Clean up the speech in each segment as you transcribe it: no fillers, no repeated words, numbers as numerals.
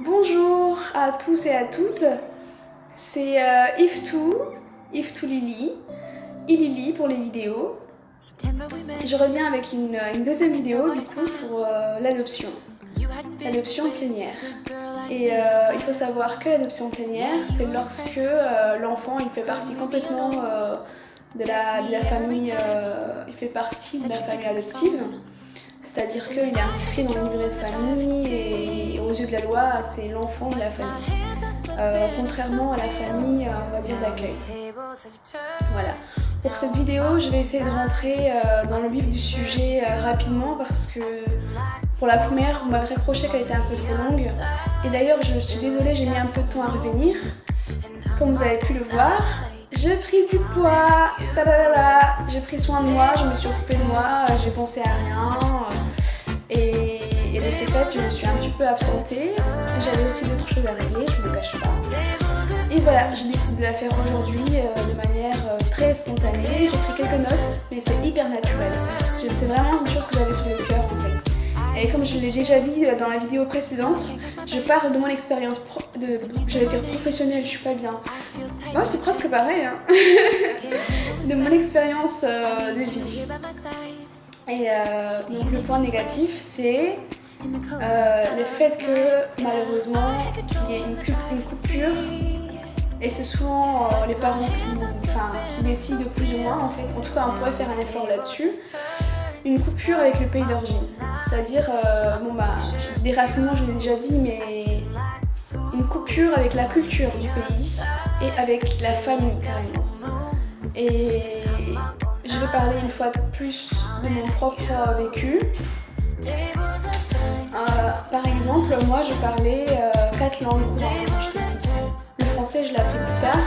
Bonjour à tous et à toutes, c'est Iftou Lily, Ilili pour les vidéos. Je reviens avec une deuxième vidéo du coup sur l'adoption plénière. Et il faut savoir que l'adoption plénière, c'est lorsque l'enfant il fait partie complètement de la famille, il fait partie de la famille adoptive. C'est-à-dire qu'il est inscrit dans le livret de famille et aux yeux de la loi, c'est l'enfant de la famille. Contrairement à la famille, on va dire, d'accueil. Voilà. Pour cette vidéo, je vais essayer de rentrer dans le vif du sujet rapidement parce que pour la première, vous m'avez reproché qu'elle était un peu trop longue. Et d'ailleurs, je suis désolée, j'ai mis un peu de temps à revenir. Comme vous avez pu le voir, j'ai pris du poids, j'ai pris soin de moi, je me suis occupée de moi, j'ai pensé à rien. Et de ce fait, je me suis un petit peu absentée. J'avais aussi d'autres choses à régler, je ne me cache pas. Et voilà, j'ai décidé de la faire aujourd'hui de manière très spontanée. J'ai pris quelques notes, mais c'est hyper naturel. C'est vraiment une chose que j'avais sur le cœur en fait. Et comme je l'ai déjà dit dans la vidéo précédente, je parle de mon expérience j'allais dire professionnelle, je suis pas bien. Moi, c'est presque pareil, hein. De mon expérience de vie. Et donc le point négatif, c'est le fait que malheureusement, il y ait une coupure. Et c'est souvent les parents qui décident plus ou moins en fait. En tout cas, on pourrait faire un effort là-dessus. Une coupure avec le pays d'origine. C'est-à-dire, déracinement, je l'ai déjà dit, mais une coupure avec la culture du pays et avec la famille carrément. Et je vais parler une fois de plus de mon propre vécu. Par exemple, moi je parlais 4 langues courantes quand j'étais petite. Le français je l'ai appris plus tard,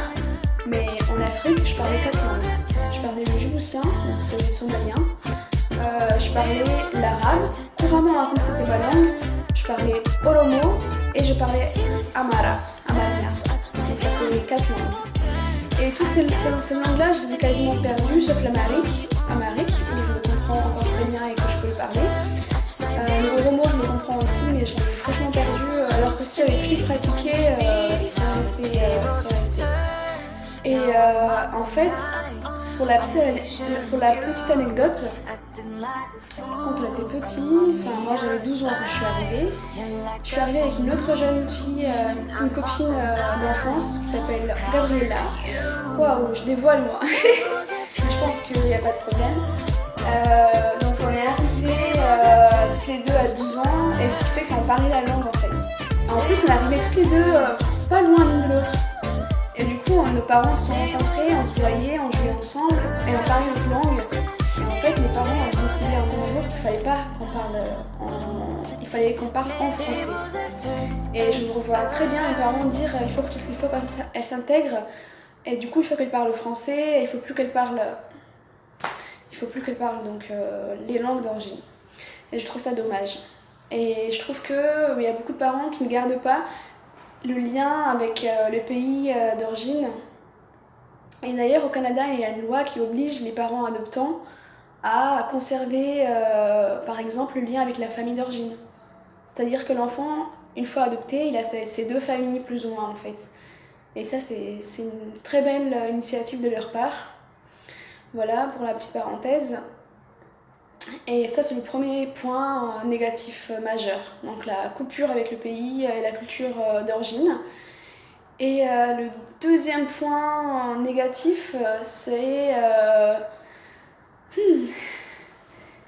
mais en Afrique je parlais 4 langues. Je parlais le djiboutien, donc c'est le somalien. Je parlais l'arabe, couramment comme c'était ma langue. Je parlais oromo et je parlais amara, amarien. Donc ça fait 4 langues. Et toutes ces langues-là, je les ai quasiment perdues, sauf l'amérique, où je me comprends encore très bien et que je peux le parler. Le oromo, je me comprends aussi, mais je l'ai franchement perdu, alors que si j'avais pu le pratiquer, ça serait resté. Et en fait, pour la petite anecdote, quand on était petit, moi j'avais 12 ans quand je suis arrivée avec une autre jeune fille, une copine d'enfance qui s'appelle Gabriella. Waouh, je dévoile moi. Je pense qu'il n'y a pas de problème. Donc on est arrivés toutes les deux à 12 ans et ce qui fait qu'on parlait la langue en fait. En plus on est arrivés toutes les deux pas loin l'une de l'autre. Et du coup nos parents se sont rencontrés, on se voyait, on jouait ensemble et on parlait notre langue. Et en fait les parents ont décidé un jour qu'il fallait pas qu'on parle il fallait qu'on parle en français. Et je me revois très bien mes parents dire il faut qu'elle s'intègre. Et du coup, il faut qu'elle parle français, il faut plus qu'elle parle donc les langues d'origine. Et je trouve ça dommage. Et je trouve qu'il y a beaucoup de parents qui ne gardent pas le lien avec le pays d'origine. Et d'ailleurs, au Canada, il y a une loi qui oblige les parents adoptants à conserver, par exemple, le lien avec la famille d'origine. C'est-à-dire que l'enfant, une fois adopté, il a ses deux familles plus ou moins en fait. Et ça, c'est une très belle initiative de leur part. Voilà pour la petite parenthèse. Et ça, c'est le premier point négatif majeur. Donc la coupure avec le pays et la culture d'origine. Et le deuxième point négatif, c'est...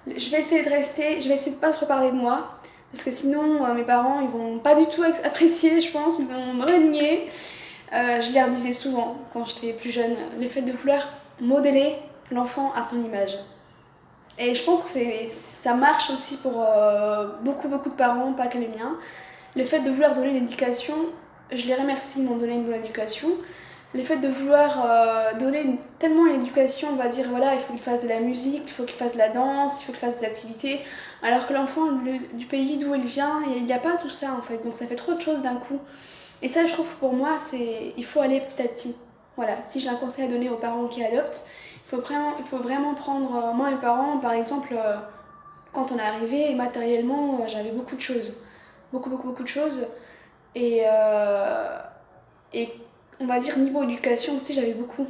Je vais essayer de pas trop parler de moi. Parce que sinon, mes parents, ils vont pas du tout apprécier, je pense. Ils vont me renier. Je leur disais souvent, quand j'étais plus jeune, le fait de vouloir modeler l'enfant à son image. Et je pense que ça marche aussi pour beaucoup de parents, pas que les miens. Le fait de vouloir donner l'éducation, je les remercie, ils m'ont donné une bonne éducation. Le fait de vouloir donner tellement une éducation, on va dire voilà, il faut qu'il fasse de la musique, il faut qu'il fasse de la danse, il faut qu'il fasse des activités, alors que l'enfant du pays d'où il vient, il n'y a pas tout ça en fait, donc ça fait trop de choses d'un coup. Et ça, je trouve que pour moi, il faut aller petit à petit. Voilà, si j'ai un conseil à donner aux parents qui adoptent, il faut vraiment prendre... moi, mes parents, par exemple, quand on est arrivé, matériellement, j'avais beaucoup de choses. Beaucoup de choses. Et on va dire niveau éducation aussi, j'avais beaucoup.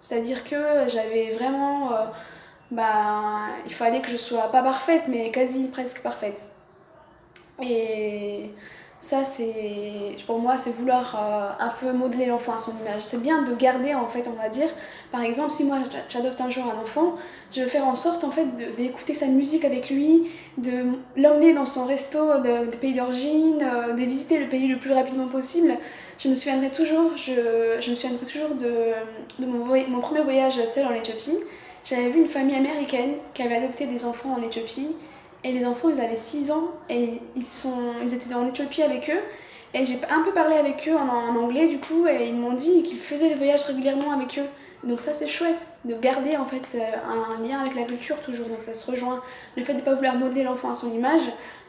C'est-à-dire que j'avais vraiment... il fallait que je sois pas parfaite, mais quasi presque parfaite. Et ça, pour moi, c'est vouloir un peu modeler l'enfant à son image. C'est bien de garder, en fait, on va dire. Par exemple, si moi j'adopte un jour un enfant, je vais faire en sorte, en fait, d'écouter sa musique avec lui, de l'emmener dans son resto de pays d'origine, de visiter le pays le plus rapidement possible. Je me souviendrai toujours, de mon premier voyage seul en Éthiopie. J'avais vu une famille américaine qui avait adopté des enfants en Éthiopie. Et les enfants, ils avaient 6 ans et ils étaient en Éthiopie avec eux. Et j'ai un peu parlé avec eux en anglais du coup, et ils m'ont dit qu'ils faisaient des voyages régulièrement avec eux. Donc ça c'est chouette, de garder en fait un lien avec la culture toujours, donc ça se rejoint. Le fait de ne pas vouloir modeler l'enfant à son image,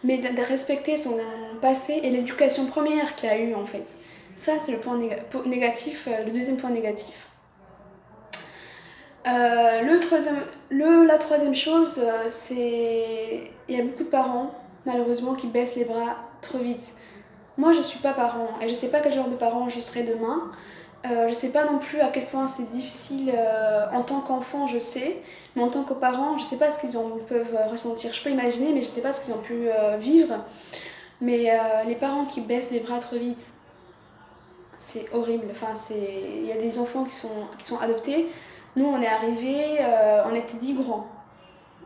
mais de respecter son passé et l'éducation première qu'il a eue en fait. Ça c'est le point négatif, le deuxième point négatif. La troisième chose, c'est il y a beaucoup de parents, malheureusement, qui baissent les bras trop vite. Moi, je suis pas parent et je sais pas quel genre de parent je serai demain. Je sais pas non plus à quel point c'est difficile en tant qu'enfant, je sais, mais en tant que parent, je sais pas ce peuvent ressentir. Je peux imaginer, mais je sais pas ce qu'ils ont pu vivre. Mais les parents qui baissent les bras trop vite, c'est horrible. Enfin, il y a des enfants qui sont adoptés. Nous, on est arrivés, on était 10 grands,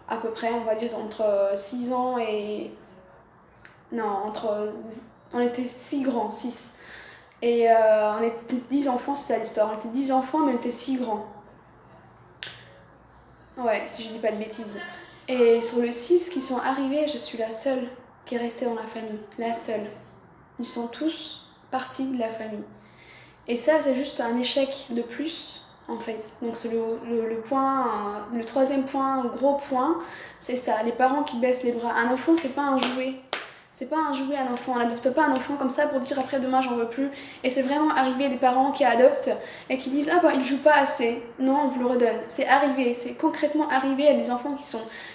à peu près, on va dire entre 6 ans et... Non, on était 6 grands, 6. Et on était 10 enfants, c'est ça l'histoire. On était 10 enfants, mais on était 6 grands. Ouais, si je dis pas de bêtises. Et sur le 6 qui sont arrivés, je suis la seule qui est restée dans la famille. La seule. Ils sont tous partis de la famille. Et ça, c'est juste un échec de plus, en fait. Donc c'est le troisième point, gros point, c'est ça, les parents qui baissent les bras. Un enfant, c'est pas un jouet. C'est pas un jouet, un enfant. On n'adopte pas un enfant comme ça pour dire après demain j'en veux plus. Et c'est vraiment arrivé des parents qui adoptent et qui disent il joue pas assez. Non, on vous le redonne. C'est arrivé, c'est concrètement arrivé à des enfants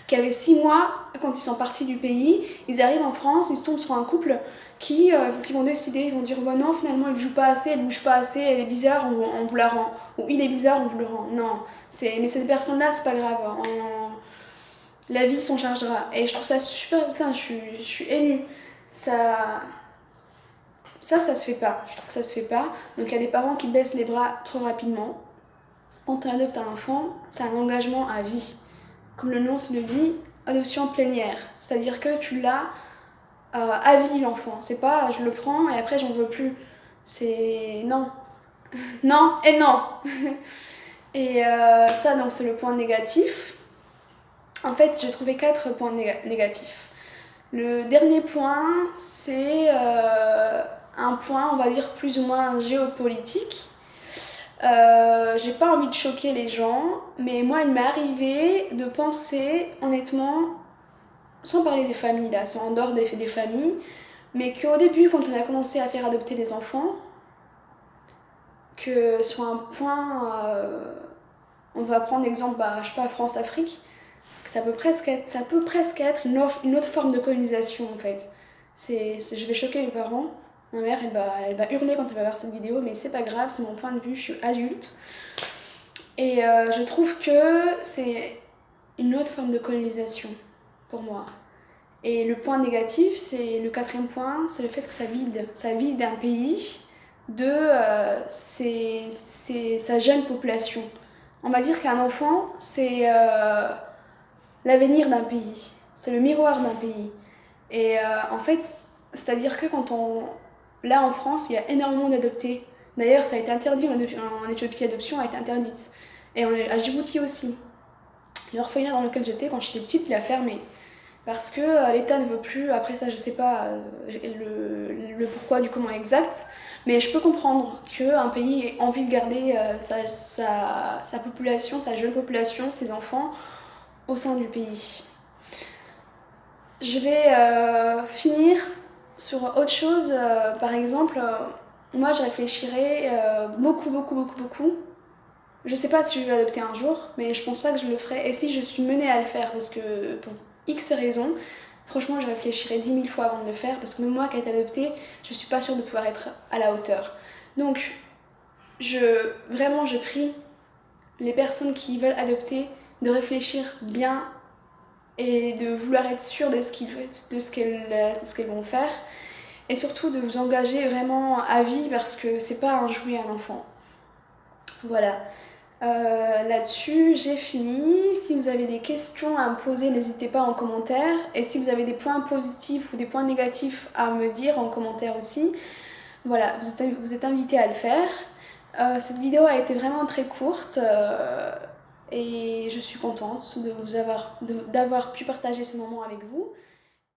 qui avaient 6 mois quand ils sont partis du pays. Ils arrivent en France, ils se tombent sur un couple qui vont décider, ils vont dire non, finalement elle joue pas assez, elle bouge pas assez, elle est bizarre, on vous la rend. Ou il est bizarre, on vous le rend. Non, mais cette personne-là, c'est pas grave. La vie s'en chargera. Et je trouve ça super, putain, je suis émue. Ça se fait pas. Je trouve que ça se fait pas. Donc il y a des parents qui baissent les bras trop rapidement. Quand on adopte un enfant, c'est un engagement à vie. Comme le nom se le dit, adoption plénière. C'est-à-dire que tu l'as à vie l'enfant. C'est pas je le prends et après j'en veux plus. C'est non. Non et non. Et ça, donc c'est le point négatif. En fait, j'ai trouvé 4 points négatifs. Le dernier point, c'est un point, on va dire, plus ou moins géopolitique. J'ai pas envie de choquer les gens, mais moi, il m'est arrivé de penser, honnêtement, sans parler des familles, là, c'est en dehors des familles, mais qu'au début, quand on a commencé à faire adopter les enfants, que sur un point, on va prendre l'exemple, je sais pas, France-Afrique, ça peut presque être une autre forme de colonisation en fait. Je vais choquer mes parents. Ma mère elle va hurler quand elle va voir cette vidéo, mais c'est pas grave, c'est mon point de vue, je suis adulte. Et je trouve que c'est une autre forme de colonisation pour moi. Et le point négatif, c'est le 4e point, c'est le fait que ça vide un pays de sa jeune population. On va dire qu'un enfant, c'est l'avenir d'un pays, c'est le miroir d'un pays. Et en fait, c'est-à-dire que là en France, il y a énormément d'adoptés. D'ailleurs, ça a été interdit en Éthiopie, l'adoption a été interdite. Et à Djibouti aussi. L'orphelinat dans lequel j'étais quand j'étais petite, il a fermé. Parce que l'État ne veut plus, après ça je sais pas le pourquoi du comment exact, mais je peux comprendre qu'un pays ait envie de garder sa population, sa jeune population, ses enfants au sein du pays. Je vais finir sur autre chose. Par exemple, moi je réfléchirais beaucoup. Je sais pas si je vais adopter un jour, mais je pense pas que je le ferai. Et si je suis menée à le faire, parce que pour X raisons, franchement je réfléchirais 10 000 fois avant de le faire parce que même moi qui ai été adoptée, je suis pas sûre de pouvoir être à la hauteur. Donc vraiment je prie les personnes qui veulent adopter de réfléchir bien et de vouloir être sûres de ce qu'elles vont faire et surtout de vous engager vraiment à vie parce que c'est pas un jouet à un enfant. Voilà. Là-dessus, j'ai fini. Si vous avez des questions à me poser, n'hésitez pas en commentaire. Et si vous avez des points positifs ou des points négatifs à me dire en commentaire aussi, voilà, vous êtes invités à le faire. Cette vidéo a été vraiment très courte et je suis contente d'avoir pu partager ce moment avec vous.